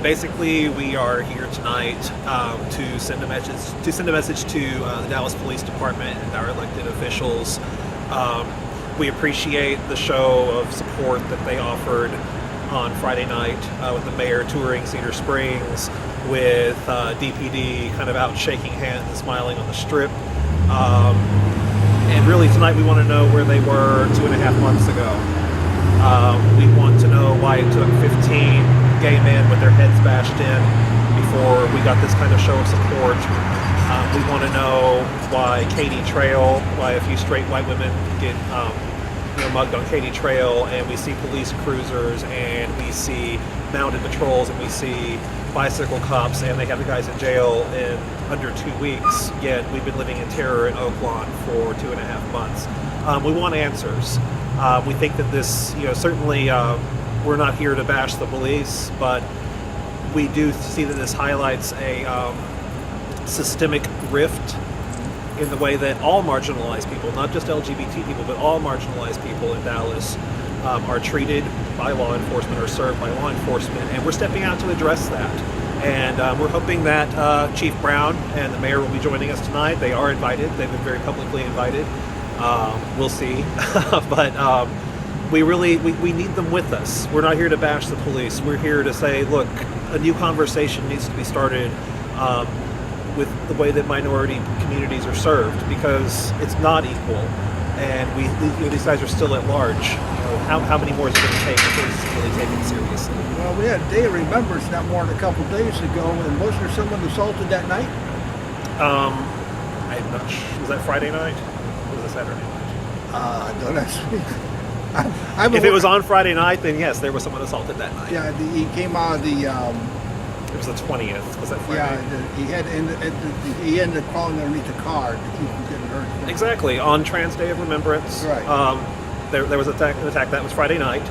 Basically, we are here tonight to send a message to the Dallas Police Department and our elected officials. We appreciate the show of support that they offered on Friday night with the mayor touring Cedar Springs, with DPD kind of out shaking hands and smiling on the strip. And really tonight we want to know where they were 2.5 months ago. We want to know why it took 15 gay men with their heads bashed in before we got this kind of show of support. We want to know why Katy Trail, why a few straight white women get mugged on Katy Trail, and we see police cruisers, and we see mounted patrols, and we see bicycle cops, and they have the guys in jail in under 2 weeks, yet we've been living in terror in Oaklawn for 2.5 months. We want answers. We think that this, certainly we're not here to bash the police, but we do see that this highlights a systemic rift in the way that all marginalized people, not just LGBT people, but all marginalized people in Dallas are treated by law enforcement or served by law enforcement, and we're stepping out to address that. And we're hoping that Chief Brown and the mayor will be joining us tonight. They are invited. They've been very publicly invited. We'll see. But we need them with us. We're not here to bash the police. We're here to say, look, a new conversation needs to be started with the way that minority communities are served, because it's not equal, and these guys are still at large. How many more is it going to take before this is really taken seriously? Well, we had a day of remembrance not more than a couple days ago, and was there someone assaulted that night? I'm not sure. Was that Friday night? Or was it Saturday night? Don't ask me. If it was on Friday night, then yes, there was someone assaulted that night. Yeah, he came out of the. It was the 20th. Was that Friday? Yeah, he ended up crawling underneath the car to keep from getting hurt. Exactly, on Trans Day of Remembrance. Right. There was an attack that was Friday night.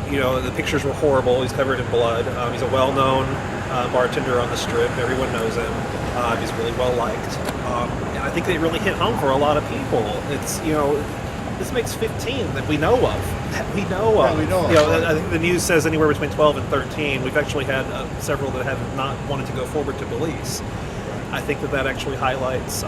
The pictures were horrible. He's covered in blood. He's a well-known bartender on the strip. Everyone knows him. He's really well-liked. And I think it really hit home for a lot of people. It's, this makes 15 that we know of. We know of. Yeah, we know of. I think the news says anywhere between 12 and 13. We've actually had several that have not wanted to go forward to police. I think that actually highlights,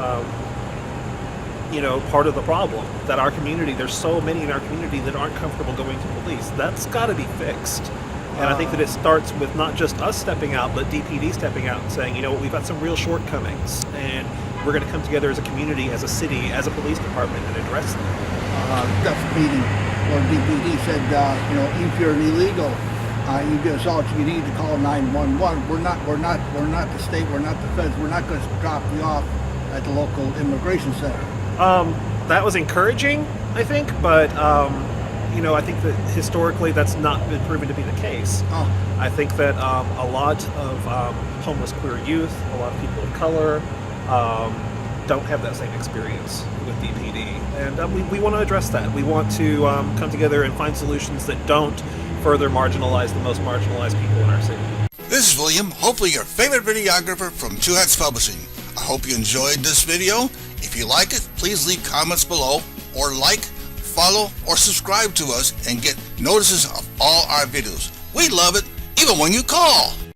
part of the problem. That our community, there's so many in our community that aren't comfortable going to police. That's got to be fixed. And I think that it starts with not just us stepping out, but DPD stepping out and saying, we've got some real shortcomings, and we're going to come together as a community, as a city, as a police department, and address them. That meeting where DPD said, if you're an illegal, you get assaulted, you need to call 911. We're not the state, we're not the feds, we're not going to drop you off at the local immigration center. That was encouraging, I think, but I think that historically that's not been proven to be the case. I think that a lot of homeless queer youth, a lot of people of color, don't have that same experience with DPD, and we want to address that. We want to come together and find solutions that don't further marginalize the most marginalized people in our city. This is William, hopefully your favorite videographer from Two Hats Publishing. I hope you enjoyed this video. If you like it, please leave comments below, or like, follow, or subscribe to us and get notices of all our videos. We love it, even when you call.